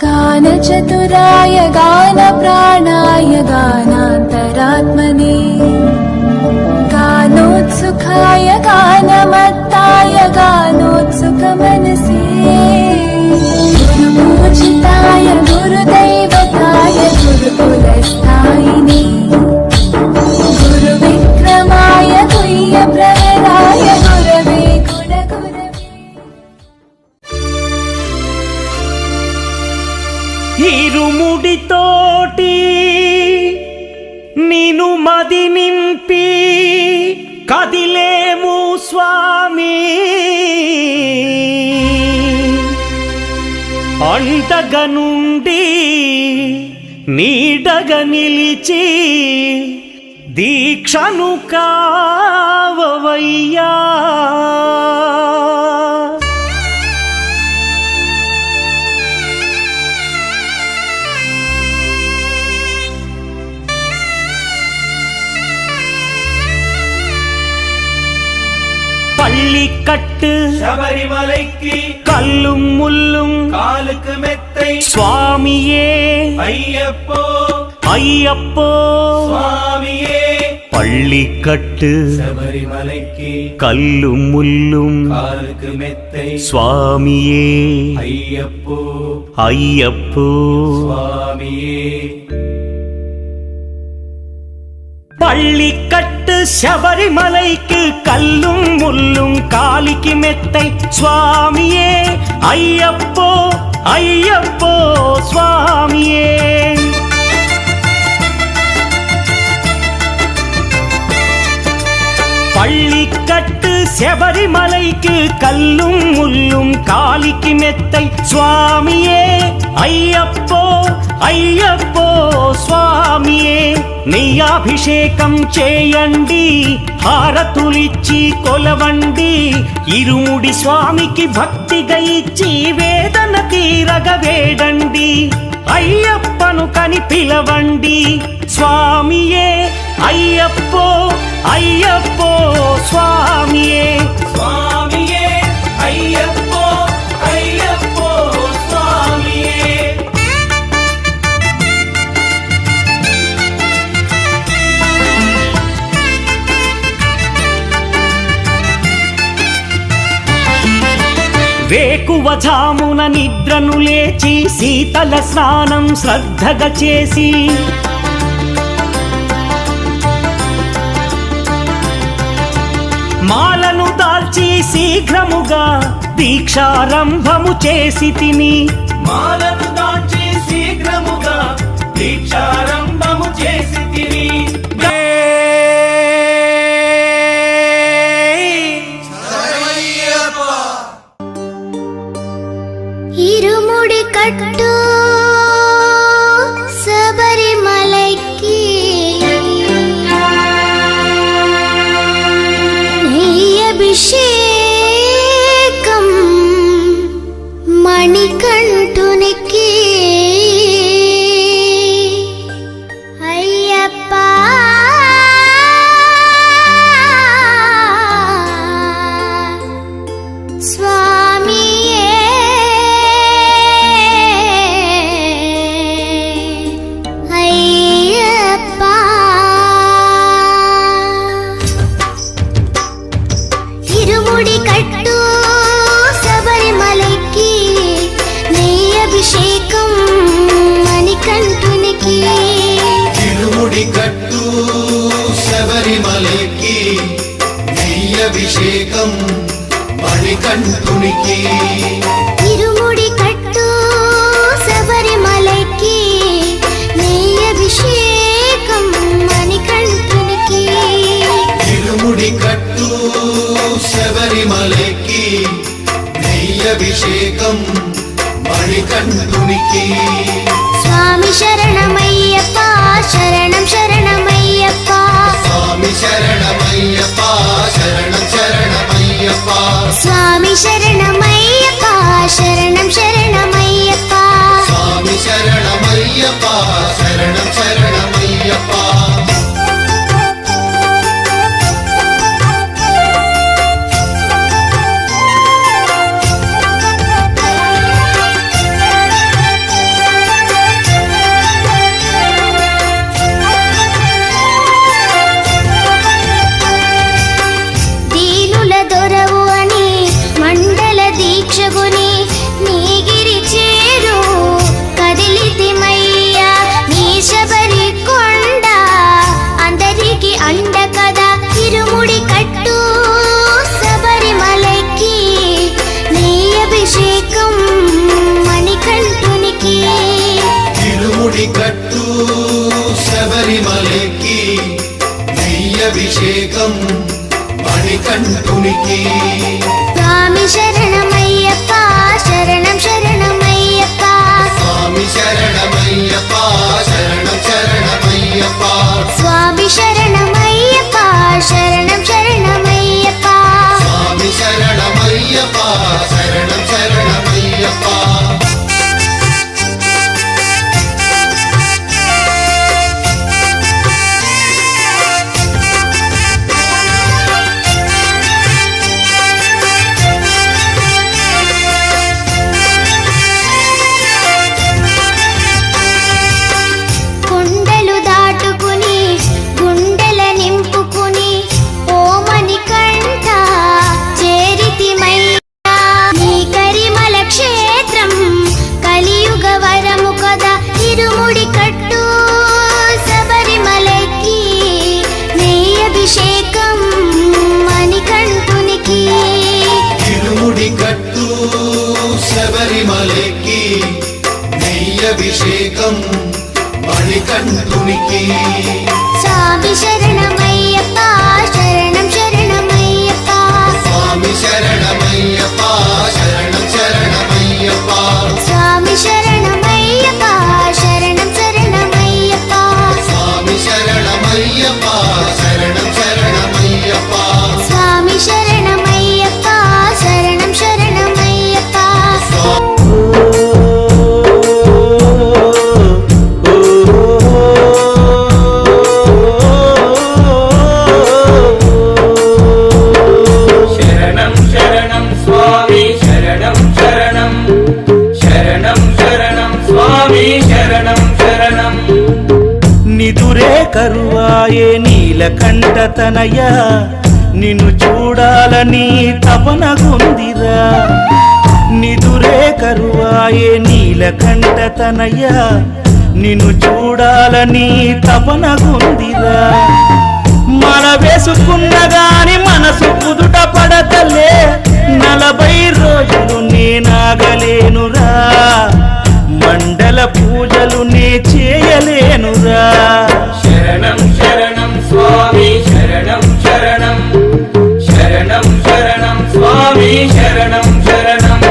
गानचतुराय गानप्राणाय गानान्तरात्मने गानोत्सुकाय गानमत्ताय गानोत्सुकमनसे गुरुपूजिताय गुरुदैवताय गुरुकुलस्थायिने गुरुविक्रमाय गुह्यप्रवराय गुरवे गुणगुरवे ఇరుముడితోటి నిను మది నింపి కదిలేము స్వామి అండగా నుండి నీడగా నిలిచి దీక్షను కావవయ్యా பள்ளிக்கட்டு சபரிமலைக்கு கல்லும் முள்ளும் காலுக்கு மெத்தை சுவாமியே ஐயப்போ ஐயப்போ சுவாமியே பள்ளிக்கட்டு சபரிமலைக்கு கல்லும் முள்ளும் காலுக்கு மெத்தை சுவாமியே ஐயப்போ ஐயப்போ சுவாமியே பள்ளிக்கட்டு சபரிமலைக்கு கல்லும் முள்ளும் காலிக்கு மெத்தை சுவாமியே ஐயப்போ ஐயப்போ சுவாமியே பள்ளிக்கட்டு சபரிமலைக்கு கல்லும் முள்ளும் காலிக்கு மெத்தை சுவாமியே ஐயப்போ ஐயப்போ స్వామియే నీ అభిషేకం చేయండి హారతులిచ్చి కొలవండి ఇరుముడి స్వామికి భక్తిగా ఇచ్చి వేదన తీరగ వేడండి అయ్యప్పను కని పిలవండి స్వామియే అయ్యప్పో అయ్యప్పో స్వామియే స్వామియే అయ్యప్పో అయ్యప్పో స్వామియే వేకువజామున నిద్రను లేచి శీతల స్నానం శ్రద్ధగా చేసి మాలను దాల్చి శీఘ్రముగా దీక్షారంభము చేసి తిని మాలను దాల్చి శీఘ్రముగా దీక్షారంభము చేసి తిని ఇరుముడి కట్టు శబరిమలైకి నెయ్యభిషేకం మణికంఠునికి అయ్యప్ప స్వామియే అయ్యప్ప ఇరుముడి కట్టు శబరిమలైకి నెయ్యభిషేకం మణికంఠునికి ఇరుముడి కట్టు శబరిమలైకి నెయ్యభిషేకం మణికంఠునికి ఇరుముడి కట్టు శబరిమలైకి నెయ్యభిషేకం మణికంఠునికి ఇరుముడి కట్టు శబరిమలైకి నెయ్యభిషేకం మణికంఠునికి స్వామి శరణమయ్యప్ప శరణం శరణమయ్యప్ప స్వామి శరణమయ్యప్ప శరణం శరణమయ్యప్ప స్వామి శరణమయ్యప్ప శరణం శరణమయ్యప్ప స్వామి శరణమయ్యప్ప శరణం శరణమయ్యప్ప ఇరుముడి కట్టు శబరిమలకి నెయ్యభిషేకం మణికంఠునికి స్వామి శరణమయ్యప్ప శరణం శరణమయ్యప్ప స్వామి శరణమయ్యప్ప శరణం శరణమయ్యప్ప స్వామి శరణమయ్యప్ప శరణం శరణమయ్యప్ప స్వామి శరణమయ్యప్ప శరణం శరణమయ్యప్ప కొండలు దాటుకుని గుండెల నింపుకుని ఓమని కంట చేరితిమయ్యా నీ కరిమల క్షేత్రం కలియుగ వరము కదా ఇరుముడి కట్టు శబరిమలకి నెయ్యభిషేకం మణికంఠునికి ఇరుముడి కట్టు శబరిమలకి నెయ్యభిషేకం మణికంఠునికి స్వామి శరణమయ్యప్ప శరణం శరణమయ్యప్ప స్వామి శరణమయ్యప్ప శరణం శరణమయ్యప్ప స్వామి శరణమయ్యప్ప శరణం శరణమయ్యప్ప స్వామి శరణమయ్యప్ప శరణం శరణమయ్యప్ప స్వామి శరణమయ్యప్ప శరణం శరణమయ్యప్ప శరణం శరణం స్వామి శరణం శరణం శరణం శరణం స్వామి శరణం శరణం నిదురే కరువాయే నీలకంఠ తనయ నిన్ను చూడాలని తపనగుందిరా నిదురే కరువాయే నీలకంఠ తనయ నిన్ను చూడాలని తపనగుందిరా మన వేసుకున్న గాని మనసు కుదుట పడతలే 40 రోజులు నేనాగలేనురా మండల పూజలు నే చేయలేనురా శరణం శరణం స్వామి శరణం శరణం శరణం శరణం స్వామి శరణం శరణం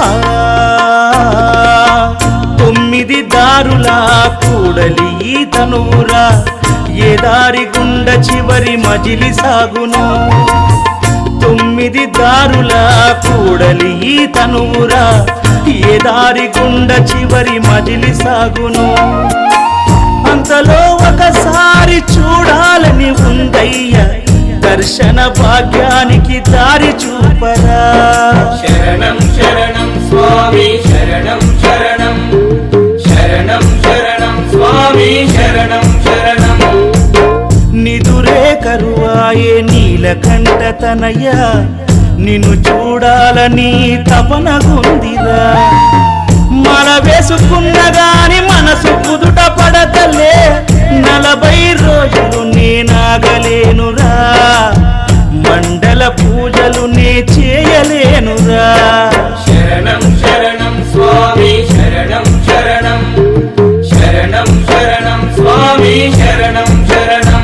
ఆ, 9 దారులా కూడలి ఈ తనువురా ఏ దారి గుండ చివరి మజిలి సాగును 9 దారులా కూడలి ఈ తనువురా ఏ దారి గుండ చివరి మజిలి సాగును అంతలో ఒకసారి చూడాలని ఉందయ్య దర్శన భాగ్యానికి దారి చూపరా శరణం శరణం స్వామి శరణం శరణం శరణం శరణం స్వామి శరణం శరణం నిదురే కరువాయే నీలకంఠ తనయ నిన్ను చూడాలని తపనగుందిరా మన వేసుకున్న గాని మనసు కుదుట పడతలే 40 రోజులు నేనాగలేనురా మండల పూజలు నే చేయలేనురా శరణం శరణం స్వామి శరణం శరణం శరణం శరణం స్వామి శరణం శరణం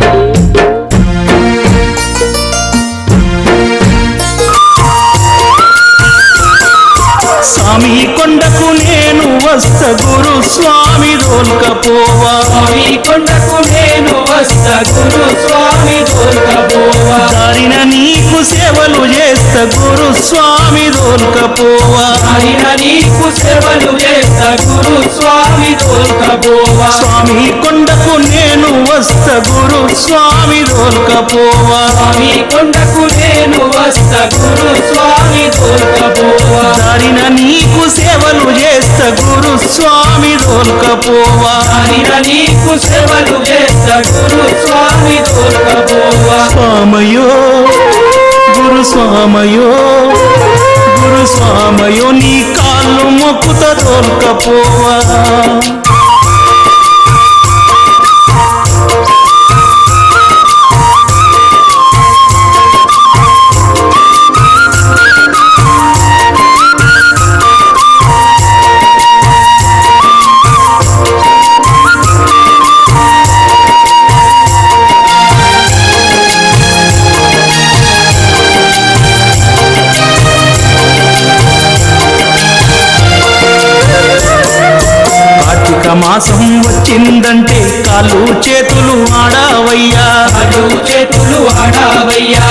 స్వామి కొండకు నేను వస్త గురు స్వామి దోల్కపోవా స్వామి కొండకు నేను వస్తా గురు స్వామి దొరకబోవా దారిన నీకు సేవలు చేస్తా గురు స్వామి దోల్కపోవా ఆయన నీకు సేవలు చేస్తా గురు స్వామి దొరకబోవా స్వామి కొండకు నేను వస్త గురు స్వామి దోల్కపోవా స్వామి కొండకు నేను వస్తా గురు స్వామి దొరకబోవా దారిన నీకు సేవలు చేస్తా గురు స్వామి దోల్కపోవా ఆయన నీకు సేవలు చేస్తా గురు స్వామి దొరకబోవా స్వామయో గురు స్వామయో గురు స్వామయో నీ కాళ్ళు మొక్కుత దొల్కపోవా మాసం వచ్చిందంటే కాళ్ళు చేతులు ఆడావయ్యా కాళ్ళు చేతులు ఆడావయ్యా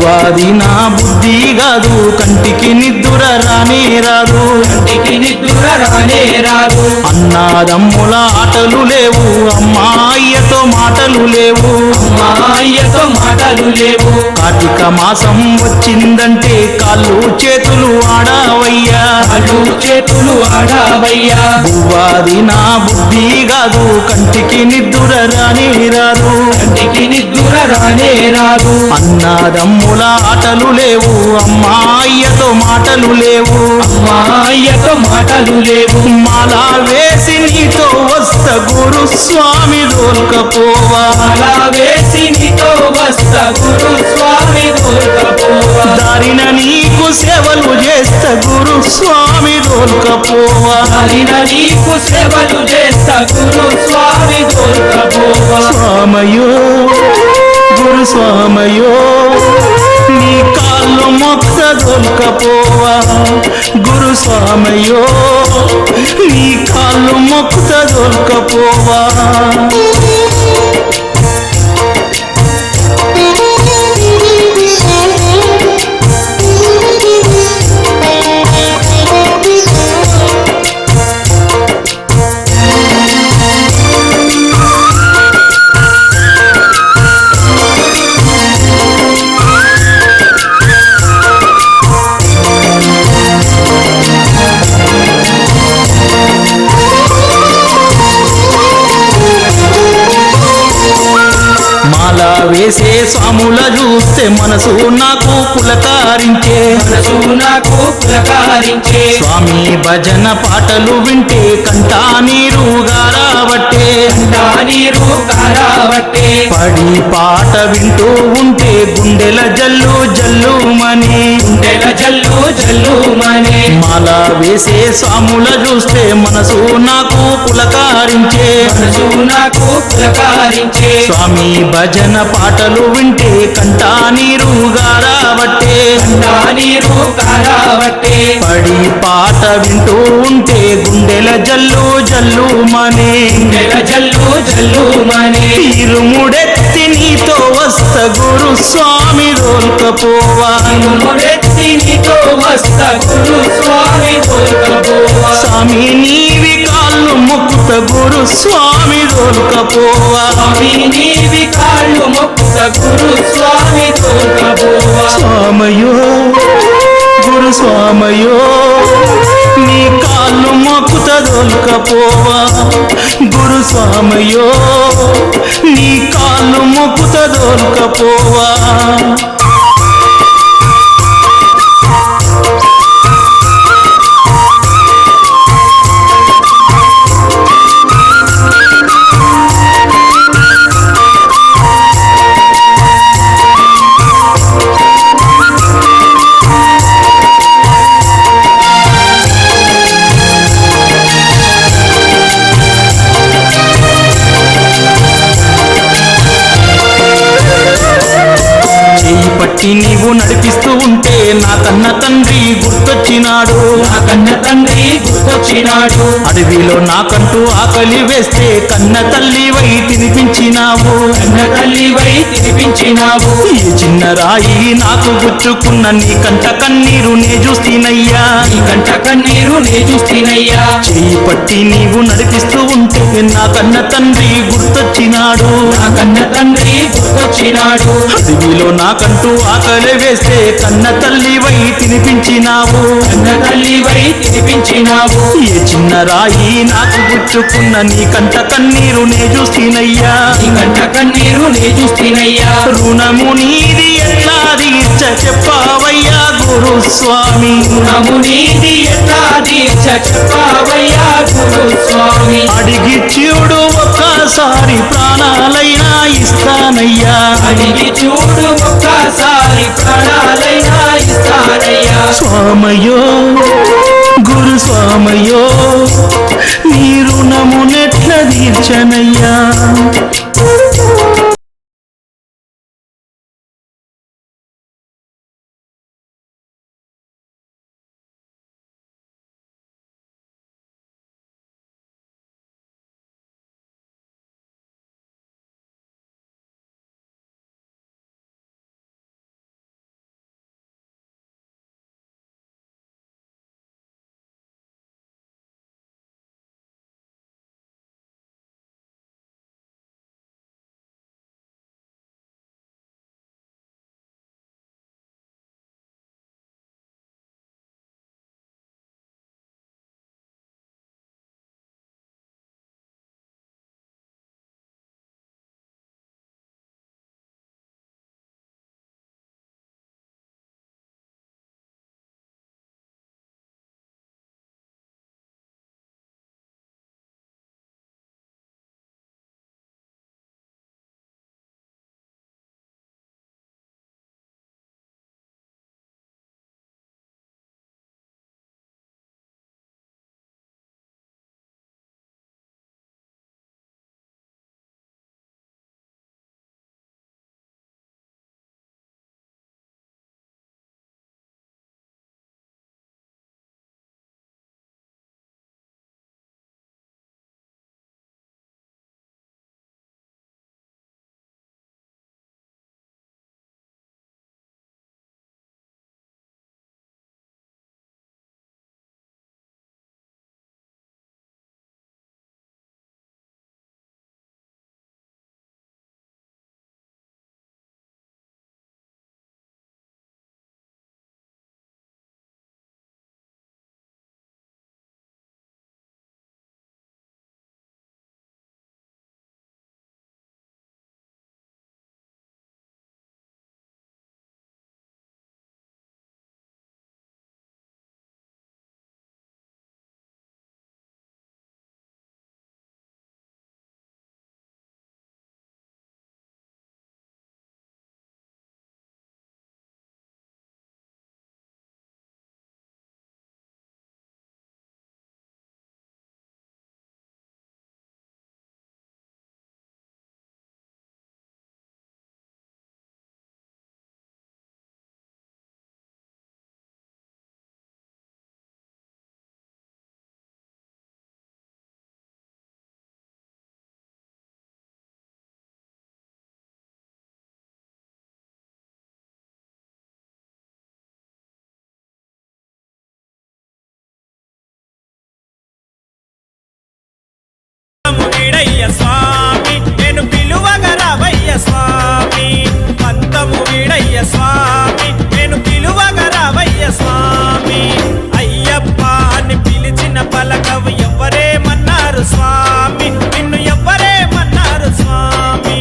వాది నా బుద్ధి కాదు కంటికి నిద్దుర రానే రాదు కంటికి నిద్ర రానే రాదు అన్నాదమ్ముల ఆటలు లేవు అమ్మాయ్యతో మాటలు లేవు అమ్మాయ్యతో మాటలు లేవు కార్తీక మాసం వచ్చిందంటే కాళ్ళు చేతులు ఆడావయ్యా కాళ్ళు చేతులు ఆడావయ్యా వాది నా బుద్ధి కాదు కంటికి నిద్దుర రానే రాదు కంటికి నిద్ర రానే రాదు అన్నాదమ్ముల ఆటలు లేవు అమ్మాయ్యతో మాటలు లేవు అమ్మాయ్యతో మాటలు లేవు మాలా వేసి నీతో వస్త గురు స్వామి దొల్కపోవా అలా వేసి నీతో వస్తా గురు స్వామి దొరకపోవా దారిన నీకు సేవలు చేస్త గురు స్వామి దొల్కపోవా హరిన నీకు సేవలు చేస్తా గురు స్వామి దొరకపోవా స్వామయో గురు స్వామయో నీ కాళ్ళు మొక్క దొల్కపోవా గురు స్వామయో నీ కాళ్ళు మొక్క దొల్కపోవా మాలా వేసే స్వాముల చూస్తే మనసు నాకు పులకారించే మనసు నాకు పులకారించే స్వామి భజన పాటలు వింటే కంటా నీరు గారాబట్టే నీరు కారావట్టే పడి పాట వింటూ ఉంటే గుండెల జల్లు జల్లుమని గుండెల జల్లు జల్లు మనే మాలా వేసే స్వాముల చూస్తే మనసు నాకు పులకారించే మనసు నాకు పులకారించే స్వామి భజన పాటలు వింటే కంటా నీరు గారాబట్టే నీరు కారావట్టే పడి పాట వింటూ ఉంటే గుండెల జల్లు జల్లుమని గుండెల జల్లు జల్లు మనే ఇరుముడెత్తి నీతో వస్త గురు స్వామి దొల్కపోవా ముడెత్తి నీతో వస్తా గురు స్వామి దొరకపోవా స్వామి నీవి కాళ్ళు మొక్కుత గురు స్వామి దొల్కపోవా స్వామి నీవి కాళ్ళు మొక్కుత గురు స్వామి దొరకపోవా స్వామయో గురు స్వామయో నీ కాళ్ళు మొక్కుత దొల్కపోవా గురు స్వామయో నీ కాళ్ళు మొక్కుత దొల్కపోవా చేయి పట్టి నీవు నడిపిస్తూ ఉంటే నా కన్న తండ్రి గుర్తొచ్చినాడు నా కన్న తండ్రి గుర్తొచ్చినాడు అడవిలో నాకంటూ ఆకలి వేస్తే కన్న తల్లివై తినిపించినావు కన్న తల్లివై తినిపించినావు ఈ చిన్న రాయి నాకు గుచ్చుకున్న నీ కంట కన్నీరు నే చూస్తీనయ్యా నీ కంట కన్నీరు నే చూస్తీనయ్యా చేయి పట్టి నీవు నడిపిస్తూ ఉంటే నా కన్న తండ్రి గుర్తొచ్చినాడు నా కన్న తండ్రి గుర్తొచ్చినాడు అడవిలో నాకంటూ ఆకలి వేస్తే కన్న తల్లివై తినిపించినావు కన్న తల్లివై తినిపించినావు. ఏ చిన్న రాయి నాకు గుచ్చుకున్న నీ కంట కన్నీరు నే చూస్తేనయ్యా, నీ కంట కన్నీరు నే చూస్తేనయ్యా. రుణము నీది ఎట్లా తీర్చ చెప్పావయ్యా గురుస్వామి, రుణము నీది ఎట్లా తీర్చ చెప్పావయ్యా గురుస్వామి. అడిగి చూడు ఒక్కసారి ప్రాణాలైనా ఇస్తానయ్యా, అడిగి చూడు ఒక్కసారి ప్రాణాలైనా ఇస్తానయ్యా. స్వామయ్యో గురుస్వామయ్యో నీ రుణమునెట్ల తీర్చనయ్యా. వీడయ్య స్వామి నేను పిలువగా రావయ్య స్వామి, పంతము వీడయ్య స్వామి నేను పిలువగా రావయ్య స్వామి. అయ్యప్ప అని పిలిచిన పలకవు ఎవ్వరేమన్నారు స్వామి, నిన్ను ఎవ్వరేమన్నారు స్వామి.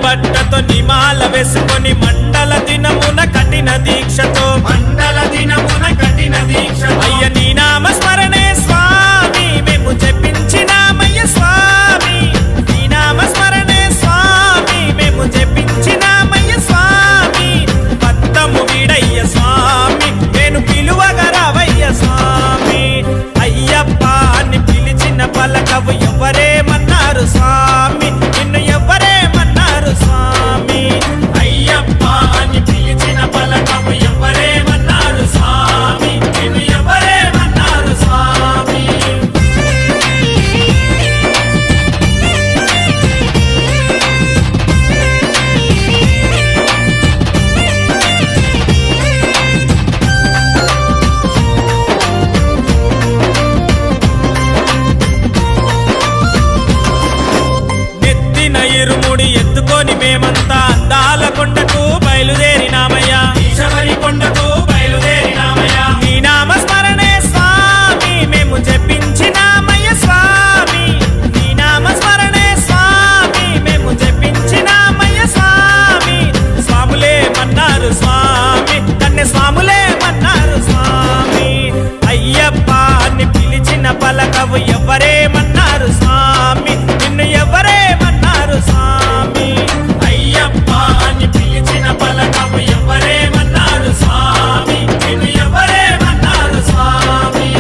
బట్టతో నిమాల వేసుకొని మండల దినమున కఠిన దీక్షతో అయ్య నీ నామ స్మరణే స్వామి మేము జపించినామయ్య స్వామి, నీ నామ స్మరణే స్వామి మేము జపించినామయ్య స్వామి. పంతము వీడయ్య స్వామి నేను పిలువగా రావయ్య స్వామి. అయ్యప్ప అని పిలిచిన పలకవు ఎవరేమన్నారు స్వామి, నిన్ను ఎవరేమన్నారు స్వామి. అయ్యప్ప అని పిలిచిన పలకవు ఎవరేమన్నారు స్వామి. అందాల కొండకు బయలుదేరినామయ్యా శబరి కొండకు